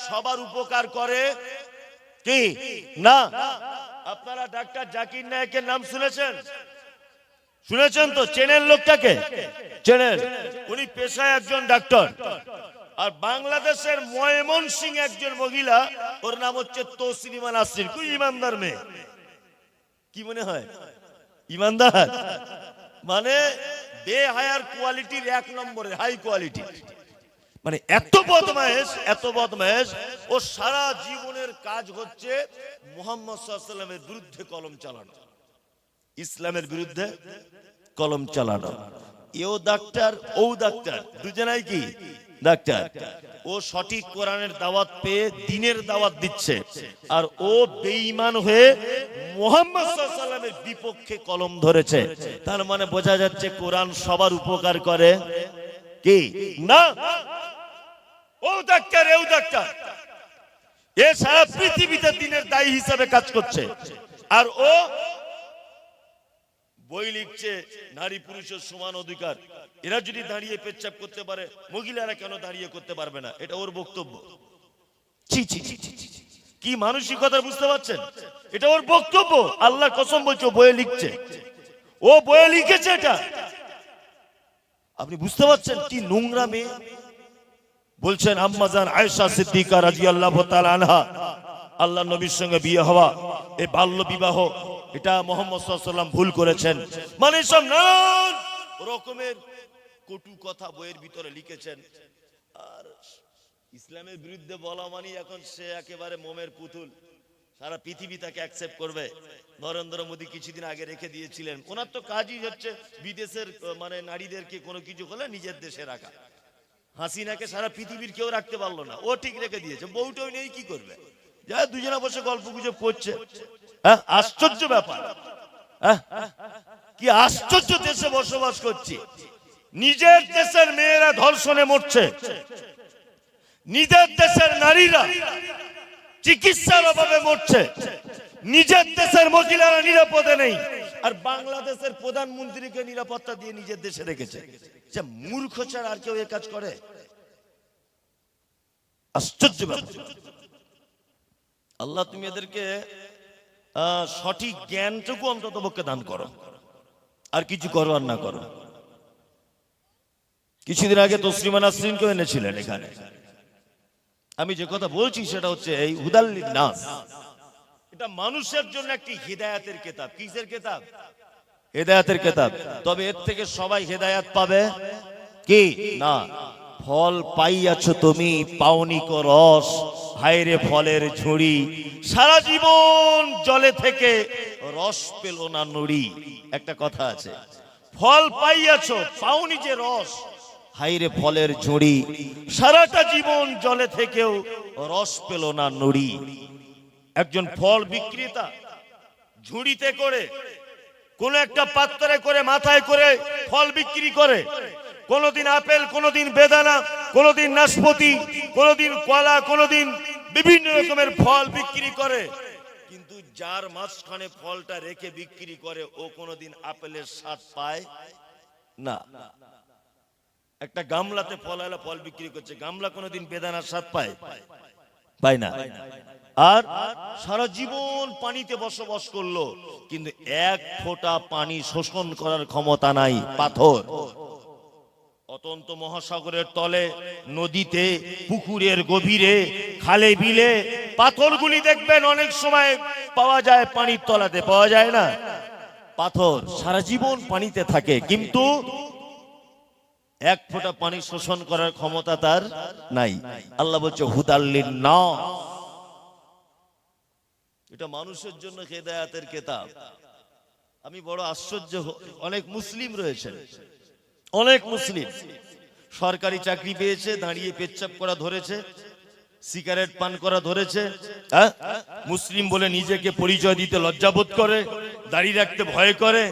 সবার উপকার করে কি না? আপনারা ডাক্তার জাকির নায়েকের নাম শুনেছেন? শুনেছেন তো? চেনেন লোকটাকে? চেনেন? উনি পেশায় একজন ডাক্তার। আর বাংলাদেশের ময়মনসিংহ একজন মহিলা, ওর নাম হচ্ছে তসলিমা নাসরিন। খুব ইমানদার মেয়ে। কি মনে হয়? ইমানদার মানে বেহায়ার কোয়ালিটির 1 নম্বরের হাই কোয়ালিটি। মানে এত বদমায়েশ, এত বদমায়েশ। ও সারা জীবনের কাজ হচ্ছে মুহাম্মদ সাল্লাল্লাহু আলাইহি ওয়াসাল্লামের বিরুদ্ধে কলম চালানো, ইসলামের বিরুদ্ধে কলম চালানো। এও ডাক্তার, ও ডাক্তার, দুজনাই কি ডাক্তার। ও সঠিক কোরআনের দাওয়াত পেয়ে দ্বীনের দাওয়াত দিচ্ছে, আর ও বেঈমান হয়ে মুহাম্মদ সাল্লাল্লাহু আলাইহি ওয়াসাল্লামের বিপক্ষে কলম ধরেছে। তার মানে বোঝা যাচ্ছে কোরআন সবার উপকার করে কি না? ও ডাক্তার, এও ডাক্তার, এ সারা পৃথিবীতে দ্বীনের দায়ী হিসেবে কাজ করছে। আর ও বই লিখছে নারী পুরুষের সমান অধিকার। এরা যদি দাঁড়িয়ে পেচ্ছাপ করতে পারে, মহিলারা কেন দাঁড়িয়ে করতে পারবে না? এটা ওর বক্তব্য। ছি ছি ছি ছি, কি মানসিকতা বুঝতে পারছেন? এটা ওর বক্তব্য। আল্লাহর কসম বলছে, ও বইয়ে লিখছে, ও বইয়ে লিখেছে এটা। আপনি বুঝতে পারছেন কি নোংরা মেয়ে? বলছেন আম্মাজান আয়েশা সিদ্দিকা রাদিয়াল্লাহু তাআলা আনহা, আল্লাহর নবীর সঙ্গে বিয়ে হওয়া, এই বাল্য বিবাহ, এটা মুহাম্মদ সাল্লাল্লাহু আলাইহি ওয়াসাল্লাম ভুল করেছেন। মানে সব নানান রকমের কটু কথা বইয়ের ভিতরে লিখেছেন। আর ইসলামের বিরুদ্ধে বলা মানে এখন সে একেবারে মোমের পুতুল, সারা পৃথিবী তাকে অ্যাকসেপ্ট করবে। নরেন্দ্র মোদী কিছুদিন আগে রেখে দিয়েছিলেন, ওনার তো কাজই হচ্ছে বিদেশের মানে নারীদেরকে কোনো কিছু হলে নিজের দেশে রাখা। হাসিনাকে সারা পৃথিবীর কেউ রাখতে পারলো না, ও ঠিক রেখে দিয়েছে। বউটাও নেই, কি করবে? যা দুজনে বসে গল্প গুজব করছে। হ্যাঁ, আশ্চর্য ব্যাপার। কি আশ্চর্য দেশে বসবাস করছি। নিজের দেশের মেয়েরা ধর্ষণে মরছে, নিজের দেশের নারীরা চিকিৎসার অভাবে মরছে, নিজের দেশের মহিলারা নিরাপদে নেই, আর বাংলাদেশের প্রধানমন্ত্রীকে নিরাপত্তা দিয়ে নিজের দেশে রেখেছে। যে মূর্খ ছাড়া আর কেউ এ কাজ করে? আশ্চর্য ব্যাপার। আল্লাহ তুমি এদেরকে সঠিক জ্ঞানটুকু অন্তত পক্ষে দান করো, আর কিছু করো আর না করো। কিছুদিন আগে তসলিমা নাসরিনকে এনেছিলেন এখানে। আমি যে কথা বলছি সেটা হচ্ছে এই হুদাল লিন-নাস। এটা মানুষের জন্য একটি হিদায়াতের কিতাব। কিসের কিতাব? হেদায়েতের কিতাব। তবে এর থেকে সবাই হেদায়েত পাবে কি না? ফল পাইয়াছ তুমি, পাওনি কো রস, হায়রে ফলের ঝুড়ি, সারা জীবন জলে থেকে রস পেল না নুড়ি। একটা কথা আছে, ফল পাইয়াছ, পাওনি যে রস, হায়রে ফলের ঝুড়ি, সারাটা জীবন জলে থেকেও রস পেল না নুড়ি। একজন ফল বিক্রেতা ঝুড়িতে করে, কোন একটা পাত্রে করে, মাথায় করে ফল বিক্রি করে। কোনদিন আপেল, কোনদিন বেদানা, কোনদিন নাশপাতি, কোনদিন কলা, কোনদিন বিভিন্ন রকমের ফল বিক্রি করে। কিন্তু যার মাঝখানে ফলটা রেখে বিক্রি করে, ও কোনদিন আপেলের স্বাদ পায় না। একটা গামলাতে ফল আলা ফল বিক্রি করছে, গামলা কোনদিন বেদানার স্বাদ পায়? পায় না। আর সারা জীবন পানিতে বসবাস করলো, কিন্তু এক ফোঁটা পানি শোষণ করার ক্ষমতা নাই। পাথর অতন্ত মহাসাগরের তলে, নদীতে, পুকুরের গভীরে, খালে বিলে পাথরগুলি দেখবেন অনেক সময় পাওয়া যায়, পানির তলাতে পাওয়া যায় না। পাথর সারা জীবন পানিতে থাকে, কিন্তু এক ফোঁটা পানি শোষণ করার ক্ষমতা তার নাই। আল্লাহ বলছে হুদাল লিন-নাস। এটা মানুষের জন্য হেদায়েতের কিতাব। আমি বড় আশ্চর্য, অনেক মুসলিম রয়েছেন, অনেক মুসলিম সরকারি চাকরি পেয়েছে, দাঁড়িয়ে পেচ্ছাপ করা ধরেছে, সিগারেট পান করা ধরেছে, মুসলিম বলে নিজেকে পরিচয় দিতে লজ্জাবোধ করে, দাড়ি রাখতে ভয় করে,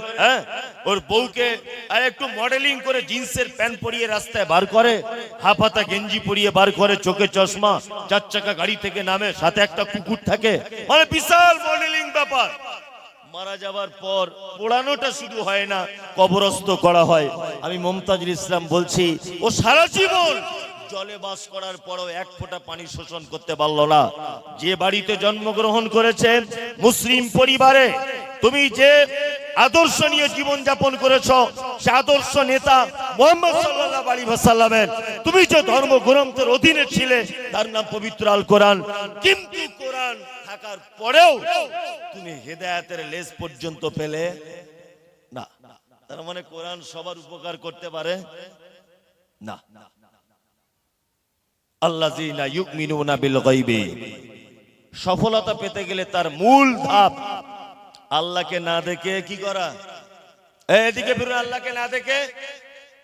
ওর বউকে আর একটু মডেলিং করে জিন্সের প্যান্ট পরিয়ে রাস্তায় বার করে, হাফ হাতা গেঞ্জি পরিয়ে বার করে, চোখে চশমা, 4 চাকা গাড়ি থেকে নামে, সাথে একটা কুকুর থাকে, মানে বিশাল মডেলিং ব্যাপার। মারা যাবার পর পোড়ানোটা শুরু হয় না, কবরস্থ করা হয়। আমি মুমতাজুল ইসলাম বলছি, ও সারা জীবন জলে বাস করার পরও এক ফোঁটা পানি শোষণ করতে পারলো না। যে বাড়িতে জন্মগ্রহণ করেছে মুসলিম পরিবারে, তুমি যে আদর্শ নিয়ে জীবন যাপন করেছো, সে আদর্শ নেতা মুহাম্মদ সাল্লাল্লাহু আলাইহি ওয়াসাল্লামের, তুমি যে ধর্ম গ্রন্থের অধীনে ছিলে তার নাম পবিত্র আল কোরআন। কিন্তু কোরআন থাকার পরেও তুমি হেদায়েতের লেজ পর্যন্ত পেলে না। তার মানে কোরআন সবার উপকার করতে পারে না। আল্লাযীনা ইউমিনুনা বিল গায়বি, সফলতা পেতে গেলে তার মূল ধাপ আল্লাহকে না দেখে কি করা? এদিকে ফিরে, আল্লাহকে না দেখে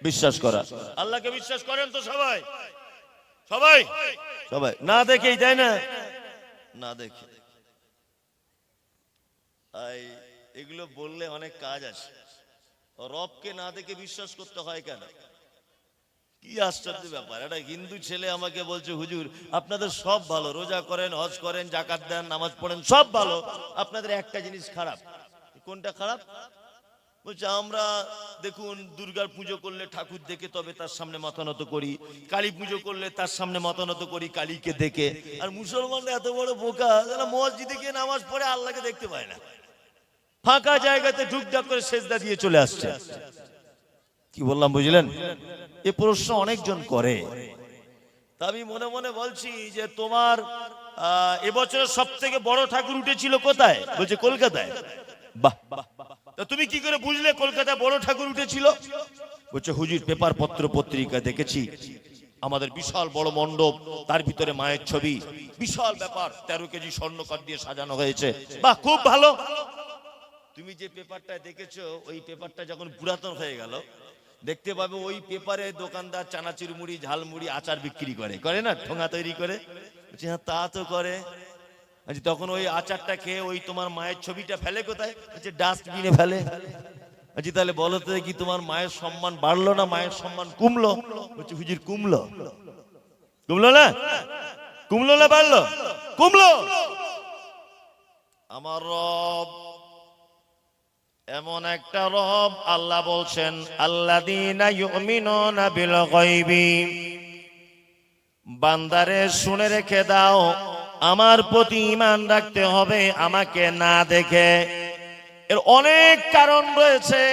বিশ্বাস করা। আল্লাহকে বিশ্বাস করেন তো সবাই? সবাই সবাই না দেখেই, তাই না? না দেখে এগুলো বললে অনেক কাজ আছে। রবকে না দেখে বিশ্বাস করতে হয় কেন? কি আশ্চর্য ব্যাপার! একটা হিন্দু ছেলে আমাকে বলছে, হুজুর আপনাদের সব ভালো, রোজা করেন, হজ করেন, যাকাত দেন, নামাজ পড়েন, সব ভালো, আপনাদের একটা জিনিস খারাপ। কোনটা খারাপ? বলছে আমরা দেখুন দুর্গার পুজো করলে ঠাকুর দেখে তবে তার সামনে মাথা নত করি, কালী পুজো করলে তার সামনে মাথা নত করি কালীকে দেখে। আর মুসলমানরা এত বড় বোকা, যারা মসজিদে গিয়ে নামাজ পড়ে আল্লাহকে দেখতে পায় না, ফাঁকা জায়গাতে ঢুকঢাক করে সেজদা দিয়ে চলে আসছে। কি বললাম বুঝলেন? এ প্রশ্ন অনেকজন করে। তা আমি মনে মনে বলছি যে তোমার এবছরের সব থেকে বড় ঠাকুর উঠেছিল কোথায়? বলছে কলকাতায়। বাহ, তা তুমি কি করে বুঝলে কলকাতায় বড় ঠাকুর উঠেছিল? বলছে হুজুর পেপার পত্র পত্রিকা দেখেছি, আমাদের বিশাল বড় মণ্ডপ, তার ভিতরে মায়ের ছবি, বিশাল ব্যাপার, 13 কেজি স্বর্ণকার দিয়ে সাজানো হয়েছে। বাহ, খুব ভালো। তুমি যে পেপারটা দেখেছো ওই পেপারটা যখন পুরাতন হয়ে গেল, দেখতে পাবে ওই পেপারে দোকানদার চানাচুর মুড়ি, ঝালমুড়ি, আচার বিক্রি করে, করে না? ঠোঙা তৈরি করে। হ্যাঁ তা তো করে। তখন ওই আচারটা খেয়ে ওই তোমার মায়ের ছবিটা ফেলে কোথায়? ডাস্টবিনে ফেলে। তাহলে বলো তো কি তোমার মায়ের সম্মান বাড়লো না মায়ের সম্মান কমলো? বলছে হুজুর কমলো। কমলো না? কমলো না বাড়লো? কমলো। আমার রব এমন একটা রব, আল্লাহ বলছেন আল্লাযীনা ইউমিনুনা বিল গায়বি, বান্দারে শুনে রেখে দাও, আমার প্রতি ঈমান রাখতে হবে আমাকে না দেখে। এর অনেক কারণ রয়েছে।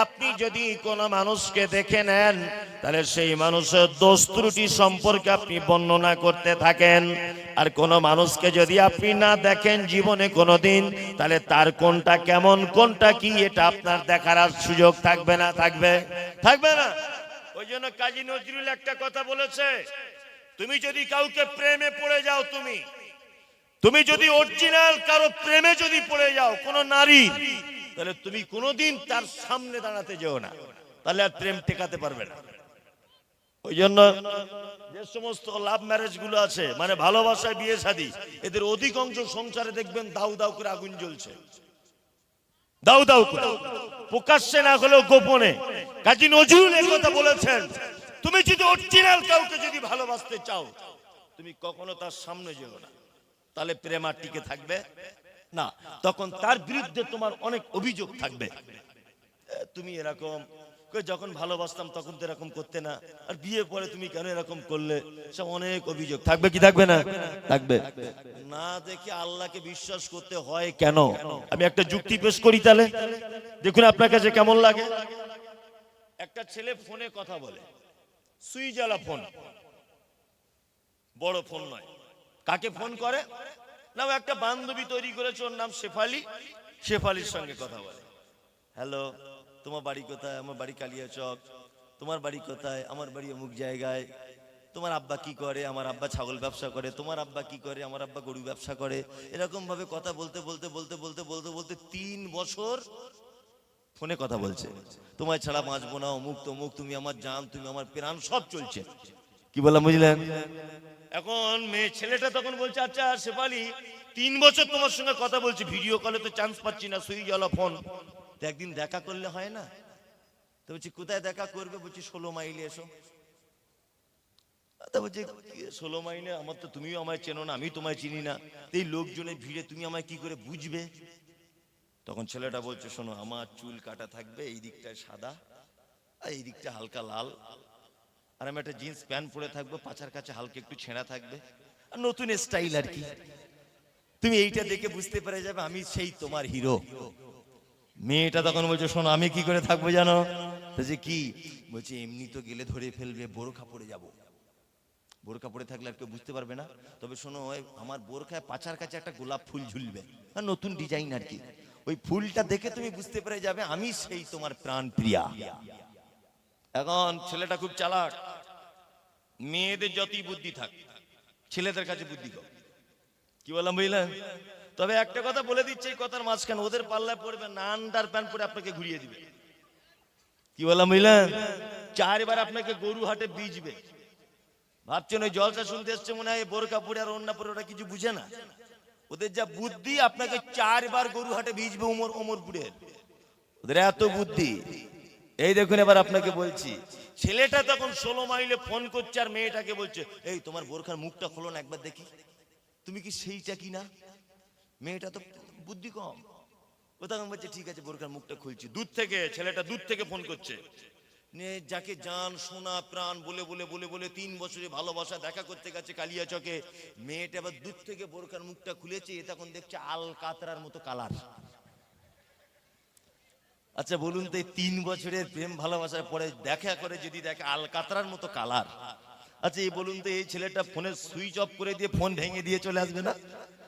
আপনি যদি কোনো মানুষকে দেখে নেন, তাহলে সেই মানুষের দোষ ত্রুটি সম্পর্কে আপনি বর্ণনা করতে থাকেন। আর কোন মানুষকে যদি আপনি না দেখেন জীবনে কোনোদিন, তাহলে তার কোনটা কেমন, কোনটা কি, এটা আপনার দেখার আর সুযোগ থাকবে না। থাকবে? থাকবে না। ওই জন্য কাজী নজরুল একটা কথা বলেছে, তুমি যদি কাউকে প্রেমে পড়ে যাও, তুমি যদি অরিজিনাল কারো প্রেমে যদি পড়ে যাও কোন নারী, তাহলে তুমি কোনোদিন তার সামনে দাঁড়াতে যেও না, তাহলে আর প্রেম টেকাতে পারবে না। ওই জন্য যে সমস্ত লাভ ম্যারেজ গুলো আছে, মানে ভালোবাসায় বিয়ে শাদী, এদের অধিকাংশ সংসারে দেখবেন দাউ দাউ করে আগুন জ্বলছে, দাউ দাউ করে, প্রকাশ্যে না হলেও গোপনে। কাজী নজরুল এই কথা বলেছেন, তুমি যদি অরিজিনাল কাউকে যদি ভালোবাসতে চাও, তুমি কখনো তার সামনে যেও না, তাহলে প্রেম আর টিকে থাকবে না। তখন তার বিরুদ্ধে তোমার অনেক অভিযোগ থাকবে। তুমি এরকম, যখন ভালোবাসতাম তখন তো এরকম করতে না, আর বিয়ে পরে তুমি কেন এরকম করলে, সব অনেক অভিযোগ থাকবে। কি থাকবে না? থাকবে। না দেখে আল্লাহকে বিশ্বাস করতে হয় কেন? আমি একটা যুক্তি পেশ করি, তাহলে দেখুন আপনার কাছে কেমন লাগে। একটা ছেলে ফোনে কথা বলে, সুইচ আলা ফোন, বড় ফোন নয়। কাকে ফোন করে না, একটা বান্ধবী তৈরি করেছে, ওর নাম শেফালি, শেফালির সঙ্গে কথা বলে। হ্যালো, তোমার বাড়ি কোথায়? আমার বাড়ি কালিয়াচক। তোমার বাড়ি কোথায়? আমার বাড়ি অমুক জায়গায়। তোমার আব্বা কি করে? আমার আব্বা ছাগল ব্যবসা করে। তোমার আব্বা কি করে? আমার আব্বা গরু ব্যবসা করে। এরকম ভাবে কথা বলতে বলতে বলতে বলতে বলতে বলতে 3 বছর ফোনে কথা বলছে। তোমায় ছাড়া বাঁচবো না, অমুক তমুক, তুমি আমার জান, তুমি আমার প্রাণ, সব চলছে। কি বললাম বুঝলেন? এখন মেয়ে ছেলেটা তখন বলছে, আচ্ছা শেফালি, 3 বছর তোমার সঙ্গে কথা বলছি, ভিডিও কলে তো চান্স পাচ্ছি না, সুইচ আলা ফোন, তো একদিন দেখা করলে হয় না? তো বলছি কোথায় দেখা করবে? বলছি 16 মাইলে এসো। তা বলছি 16 মাইলে, আমার তো তুমিও আমায় চেনো না, আমি তোমায় চিনি না, এই লোকজনের ভিড়ে তুমি আমায় কি করে বুঝবে? তখন ছেলেটা বলছে, শোনো, আমার চুল কাটা থাকবে, এই দিকটায় সাদা আর এই দিকটা হালকা লাল, আর আমি একটা জিন্স প্যান্ট পরে থাকবো, পাছার কাছে হালকা একটু ছেঁড়া থাকবে, আর নতুন স্টাইল আর কি। তুমি এইটা দেখে বুঝতে পেরে যাবে আমি সেই তোমার হিরো। মেয়েটা তখন বলছে, শোনো আমি কি করে থাকবো জানো? বলছে কি? বলছে এমনি তো গেলে ধরে ফেলবে, বোরখা পরে যাবো। বোরখা পরে থাকলে আর কেউ বুঝতে পারবে না, তবে শোনো আমার বোরখায় পাছার কাছে একটা গোলাপ ফুল ঝুলবে, নতুন ডিজাইন আর কি। ওই ফুলটা দেখে তুমি বুঝতে পেরে যাবে আমি সেই তোমার প্রাণ প্রিয়া। এখন ছেলেটা খুব চালাক। মেয়েদের যতই বুদ্ধি থাক, ছেলেদের কাছে বুদ্ধি কম। কি বললাম বুঝলেন? তবে একটা কথা বলে দিচ্ছে, এই কথার মাঝখানে ওদের পাল্লায় পড়বে না, আন্ডার প্যান্ট পরে আপনাকে ঘুরিয়ে দিবে। কি বললাম বুঝলেন? 4 বার আপনাকে গরু হাটে বিজবে। ভাবছেন ওই জলসা শুনতে এসছে মনে হয় বোরকা পরে আর অন্য পরে, ওরা কিছু বুঝে না। ওদের যা বুদ্ধি, আপনাকে 4 বার গরু হাটে বিজবে ওমরপুরের, ওদের এত বুদ্ধি। এই দেখুন এবার আপনাকে বলছি, ছেলেটা তখন 16 মাইলে ফোন করছে আর মেয়েটাকে বলছে, এই তোমার বোরখার মুখটা খোলো না একবার দেখি, তুমি কি সেইটা কিনা? মেয়েটা তো বুদ্ধি কম, ও তখন বলছে ঠিক আছে বোরখার মুখটা খুলছি। দূর থেকে ছেলেটা দূর থেকে ফোন করছে, যাকে জান সোনা প্রাণ বলে বলে বলে বলে 3 বছরে ভালোবাসা দেখা করতে গেছে কালিয়াচকে, মেয়েটা আবার দূর থেকে বোরখার মুখটা খুলেছে, এ তখন দেখছে আল কাতরার মতো কালার। আচ্ছা বলুন তো, এই 3 বছরের প্রেম ভালোবাসার পরে দেখা করে যদি দেখে আল কাতরার মতো কালার, আচ্ছা এই বলুন তো এই ছেলেটা ফোনের সুইচ অফ করে দিয়ে ফোন ভেঙে দিয়ে চলে আসবে না?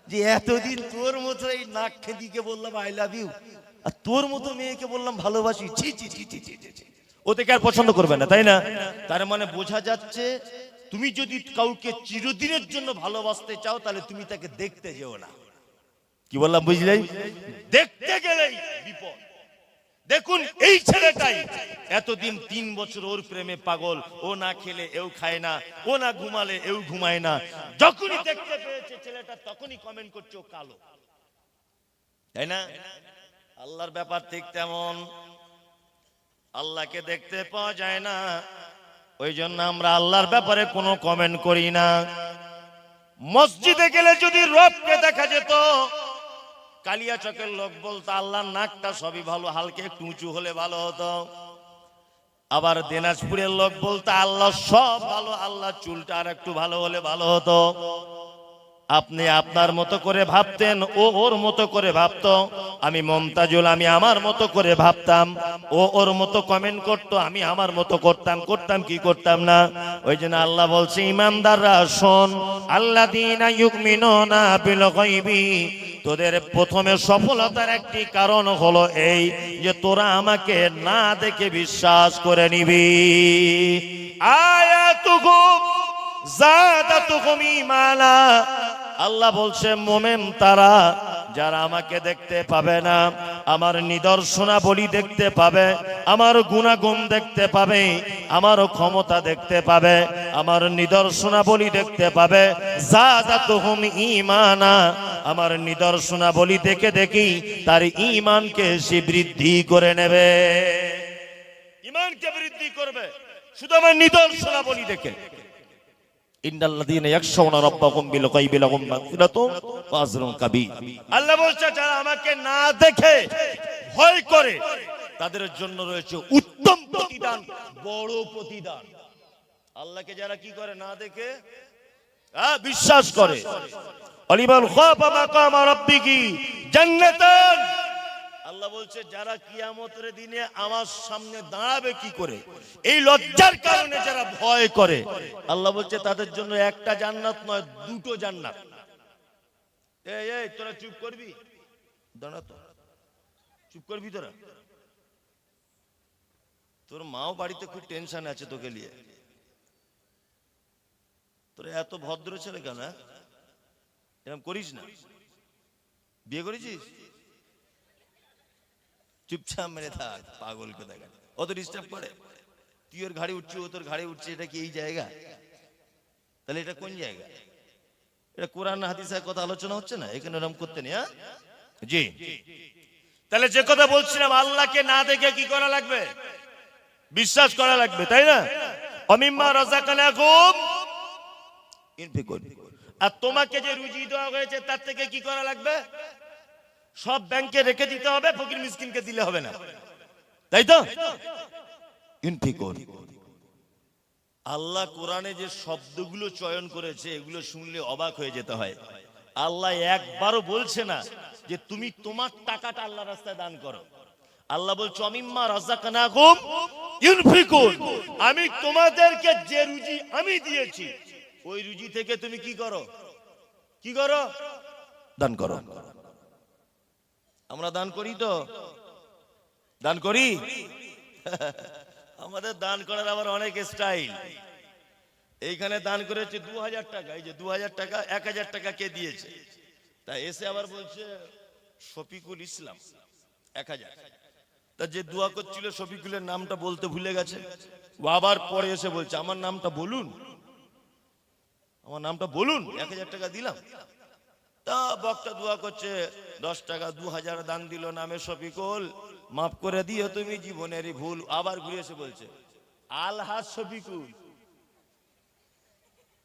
যে এতদিন তোর মতো এই নাক খেদিকে বললাম আই লাভ ইউ, আর তোর মতো মেয়েকে বললাম ভালোবাসি, ছি ছি ছি ছি ছি ছি, ওদেরকে আর পছন্দ করবে না, তাই না? তার মানে বোঝা যাচ্ছে, তুমি যদি কাউকে চিরদিনের জন্য ভালোবাসতে চাও তাহলে তুমি তাকে দেখতে যেও না। কি বললাম বুঝলেই? দেখতে গেলেই বিপদ। দেখুন এই ছেলেটাই এতদিন 3 বছর ওর প্রেমে পাগল, ও না খেলে এও খায় না, ও না ঘুমালে এও ঘুমায় না, যখনই দেখতে পেয়েছে ছেলেটা তখনই কমেন্ট করছে ও কালো, তাই না? আল্লাহর ব্যাপার ঠিক তেমন, আল্লাহকে দেখতে পাওয়া যায় না, ওই জন্য আমরা আল্লাহর ব্যাপারে কোনো কমেন্ট করি না। মসজিদে গেলে যদি রবকে দেখা যেত, কালিয়াচকের লোক বলতো আল্লাহর নাকটা সবই ভালো, হালকা একটু উঁচু হলে ভালো হতো। আবার দিনাজপুরের লোক বলতো আল্লাহ সব ভালো, আল্লাহ চুলটা আর একটু ভালো হলে ভালো হতো। আপনি আপনার মতো করে ভাবতেন, ও ওর মতো করে ভাবতো। আমি মমতাজুল আমি আমার মতো করে ভাবতাম, ও ওর মতো কমেন্ট করতো, আমি আমার মতো করতাম কি করতাম না। ওই জন্য আল্লাহ বলছে ইমানদাররা শোন, আল্লাযীনা ইউমিনুনা বিল গায়বি, তোদের প্রথমে সফলতার একটি কারণ হলো এই যে তোরা আমাকে না দেখে বিশ্বাস করে নিবি। আয়াতুকুম যাদাতুকুম ঈমানা, আল্লাহ বলছে মোমেন তারা যারা আমাকে দেখতে পাবে না, আমার নিদর্শনাবলী দেখতে পাবে, আমার গুণাগুণ দেখতে পাবে, আমার ক্ষমতা দেখতে পাবে, আমার নিদর্শনাবলী দেখতে পাবে, যাদাতুহুম ঈমানা, আমার নিদর্শনাবলী দেখে দেখি তার ঈমানকে সে বৃদ্ধি করে নেবে, ঈমানকে বৃদ্ধি করবে শুধু আমার নিদর্শনাবলী দেখে। আল্লাহ বলছে যারা আমাকে না দেখে ভয় করে তাদের জন্য রয়েছে উত্তম প্রতিদান, বড় প্রতিদান। আল্লাহকে যারা কি করে না দেখে বিশ্বাস করে, অলিমান খাফা মাকাম রাব্বিহি জান্নাতান, আল্লাহ বলছে যারা কিয়ামতের দিনে আমার সামনে দাঁড়াবে কি করে এই লজ্জার কারণে যারা ভয় করে, আল্লাহ বলছে তাদের জন্য একটা জান্নাত নয় 2টো জান্নাত। এই তোরা চুপ করবি, দাঁড়া তো, চুপ করবি তোরা। তোর মাও বাড়িতে খুব টেনশন আছে তোকে নিয়ে, তোরা এত ভদ্র ছেলে কেন? এরকম করিস না। বিয়ে করেছিস? চুপচাপ মেরে থাক, পাগলকে দেখা অত ডিস্টার্ব করে। তুই ওর ঘাড়ে উঠছিস, ও তোর ঘাড়ে উঠছে, এটা কি এই জায়গা? তাহলে এটা কোন জায়গা? এটা কোরআন হাদিসের কথা আলোচনা হচ্ছে না, এখানে এরকম করতে নেই। জি, তাহলে যে কথা বলছিলাম, আল্লাহকে না দেখে কি করা লাগবে? বিশ্বাস করা লাগবে, তাই না? অমিম্মা রাযাকনাকুম ইনফিকুন, আর তোমাকে যে রুজি দেওয়া হয়েছে তার থেকে কি করা লাগবে? সব ব্যাংকে রেখে দিতে হবে, ফকির মিসকিনকে দিলে হবে না, তাই তো? ইনফিকুন, আল্লাহ কোরআনে যে শব্দগুলো চয়ন করেছে এগুলো শুনলে অবাক হয়ে যেতে হয়। আল্লাহ একবারও বলছে না যে তুমি তোমার টাকাটা আল্লাহ রাস্তায় দান করো। আল্লাহ বলছে অমিম্মা রাযাকনাকুম ইউনফিকুন, আমি তোমাদেরকে যে রুজি আমি দিয়েছি ওই রুজি থেকে তুমি কি করো, কি করো, দান করো। আমরা দান করি তো, দান করি। আমাদের দান করার আবার অনেক স্টাইল। এইখানে দান করেছে 2000 টাকা, এই যে 2000 টাকা, 1000 টাকা কে দিয়েছে, তা এসে আবার বলছে শফিকুল ইসলাম 1000। তা যে দোয়া করছিল শফিকুলের নামটা বলতে ভুলে গেছে, ও আবার পরে এসে বলছে আমার নামটা বলুন, আমার নামটা বলুন, 1000 টাকা দিলাম। তা বক্তা দোয়া করছে 10 টাকা 2000 দান দিল নামে শফিকুল, মাফ করে দিও তুমি জীবনেরই ভুল। আবার ঘুরে এসে বলছে আলহাজ শফিকুল,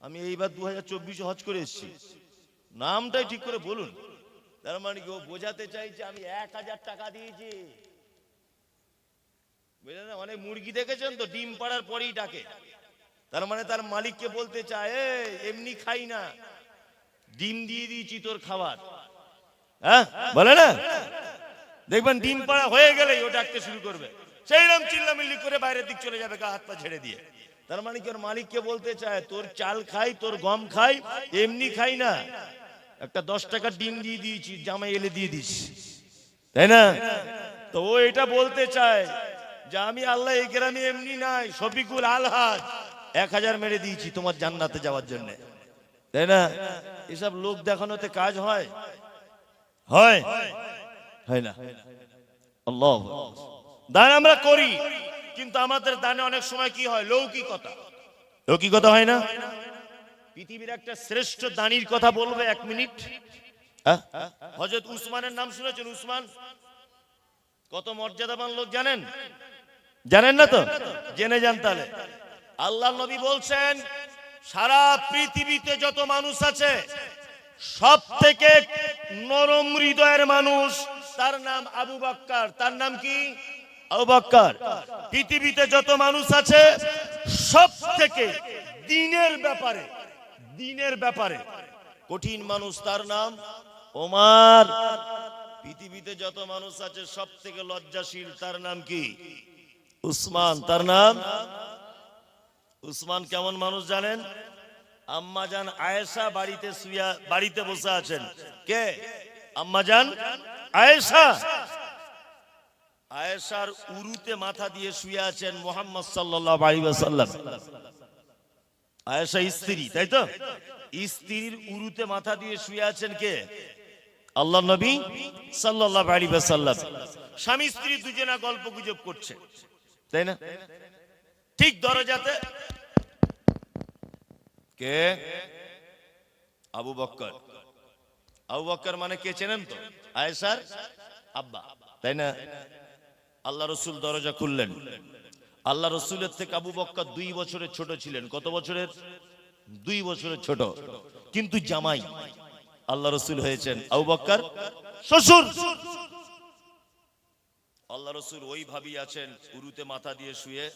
আমি এইবার 2024 হজ করে এসেছি, নামটাই ঠিক করে বলুন। তার মানে কি ও বোঝাতে চাইছে আমি 1000 টাকা দিয়েছি। বুঝলেন না? অনেক মুরগি দেখেছেন তো ডিম পাড়ার পরেই ডাকে, তার মানে তার মালিককে বলতে চায় এমনি খাই না, ডিম দিয়ে দিয়েছি তোর খাবার। হ্যাঁ বলে না, দেখবেন ডিম পাড়া হয়ে গেলেই ও ডাকতে শুরু করবে, সেইরকম চিল্লামিল্লি করে বাইরের দিক চলে যাবে গা হাত পা ছেড়ে দিয়ে। তার মানে কি ওর মালিককে বলতে চায় তোর চাল খাই, তোর গম খাই, এমনি খাই না, একটা 10 টাকা ডিম দিয়ে দিয়েছি, জামাই এলে দিয়ে দিস, তাই না? তো ও এটা বলতে চায় যে আমি আল্লাহ এই গ্রামে এমনি নাই, শফিকুল আলহাজ 1000 মেরে দিয়েছি তোমার জান্নাতে যাওয়ার জন্য, তাই না? এসব লোক দেখানোতে কাজ হয়? হয় হয় না? আল্লাহ, দান আমরা করি, কিন্তু আমাদের দানে অনেক সময় কি হয়, লৌকিকতা। লৌকিকতা হয় না? পৃথিবীর একটা শ্রেষ্ঠ দানির কথা বলবে 1 মিনিট। হযরত উসমানের নাম শুনেছেন? উসমান কত মর্যাদাবান লোক জানেন? জানেন না তো? জেনে যান তাহলে। আল্লাহ নবী বলছেন সারা পৃথিবীতে যত মানুষ আছে সব থেকে নরম হৃদয়ের মানুষ তার নাম আবু বকর। তার নাম কি? আবু বকর। পৃথিবীতে যত মানুষ আছে সব থেকে দিনের ব্যাপারে কঠিন মানুষ তার নাম ওমর। পৃথিবীতে যত মানুষ আছে সব থেকে লজ্জাশীল তার নাম কি? উসমান। তার নাম উসমান। কেমন মানুষ জানেন? আম্মা জান আয়েশা বাড়িতে বসে আছেন। কে? আম্মা জান আয়েশা। আয়েশার উরুতে মাথা দিয়ে শুয়ে আছেন মুহাম্মদ সাল্লাল্লাহু আলাইহি ওয়াসাল্লাম। আয়েশা স্ত্রী, তাই তো? স্ত্রীর উরুতে মাথা দিয়ে শুয়ে আছেন কে? আল্লাহর নবী সাল্লাল্লাহু আলাইহি ওয়াসাল্লাম। স্বামী স্ত্রী দুজনা গল্প গুজব করছে, তাই না? ঠিক দরজাতে কে? আবু বকর। আবু বকর মানে কে চেনেন তো? আয়েশার আব্বা, তাই না? আল্লাহ রাসূল দরজা খুললেন। আল্লাহ রাসূলের থেকে আবু বকর 2 বছরের ছোট ছিলেন। কত বছরের? 2 বছরের ছোট, কিন্তু জামাই আল্লাহ রাসূল হয়েছেন আবু বকর শ্বশুর। আল্লাহ রাসূল ওই ভাবি আছেন উরুতে মাথা দিয়ে শুয়ে,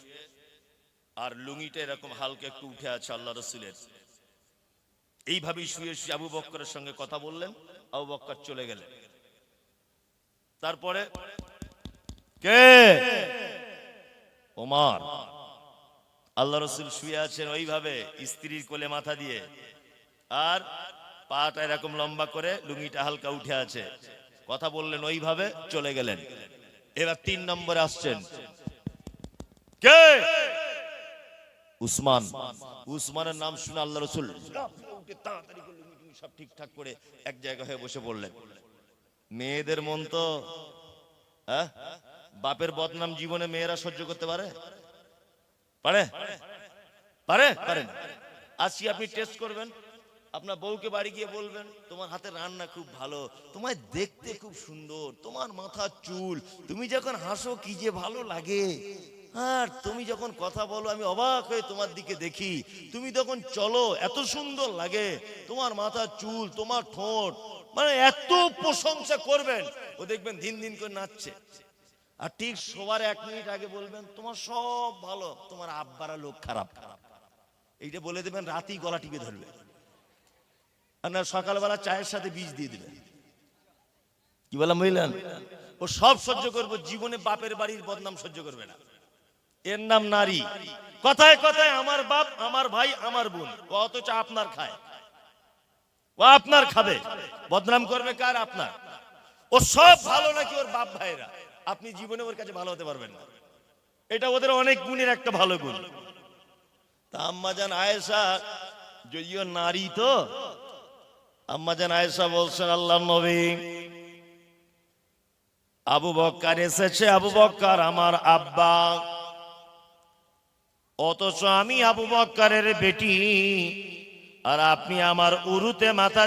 আর লুঙ্গিটা এরকম হালকা একটু উঠে আছে আল্লাহ রাসূলের। এইভাবেই শুয়ে শুয়ে আবু বকরের সঙ্গে কথা বললেন। আবু বকর চলে গেলেন। তারপরে কে? ওমর। আল্লাহ রাসূল শুয়ে আছেন ওইভাবে স্ত্রীর কোলে মাথা দিয়ে, আর পাটা এরকম লম্বা করে, লুঙ্গিটা হালকা উঠে আছে। কথা বললেন ওইভাবে, চলে গেলেন। এবার 3 নম্বরে আসছেন। কে? উসমান। উসমানের নাম শুনে আল্লাহ রাসূল তাড়াতাড়ি করে লুঙ্গি সব ঠিকঠাক করে এক জায়গায় হয়ে বসে পড়লেন। মেয়েদের মন তো, বাপের বদনাম জীবনে মেয়েরা সহ্য করতে পারে? পারে? পারে? পারেন? আজকে আপনি টেস্ট করবেন, আপনার বউকে বাড়ি গিয়ে বলবেন তোমার হাতের রান্না খুব ভালো, তোমায় দেখতে খুব সুন্দর, তোমার মাথার চুল, তুমি যখন হাসো কি যে ভালো লাগে, আর তুমি যখন কথা বলো আমি অবাক হয়ে তোমার দিকে দেখি, তুমি তখন চলো এত সুন্দর লাগে, তোমার মাথার চুল, তোমার ঠোঁট, মানে এত প্রশংসা করবেন। ও দেখবেন দিন দিন করে নাচছে। আর ঠিক সবার 1 মিনিট আগে বলবেন তোমার সব ভালো, তোমার আব্বারা লোক খারাপ। এইটা বলে দেবেন, রাতেই গলা টিপে ধরবে, আর না সকালবেলা চায়ের সাথে বীজ দিয়ে দেবেন। কি বললাম বুঝলেন? ও সব সহ্য করবো, জীবনে বাপের বাড়ির বদনাম সহ্য করবে না। এর নাম নারী। কথায় কথায় আমার বাপ, আমার ভাই, আমার বোন, ও অথচ আপনার খায়, ও আপনার খাবে, বদনাম করবে কার? আপনার। ও সব ভালো নাকি ওর বাপ ভাইরা, আপনি জীবনে ওর কাছে ভালো হতে পারবেন না। এটা ওদের অনেক গুণের একটা ভালো গুণ। তা আম্মাজান আয়েশা যদিও নারী, তো আম্মাজান আয়েশা বলছেন, আল্লাহর নবী, আবু বকর এসেছে, আবু বকর আমার আব্বা, অথচ আমি আবু বকরের বেটি, আর আপনি আমার উরুতে মাথা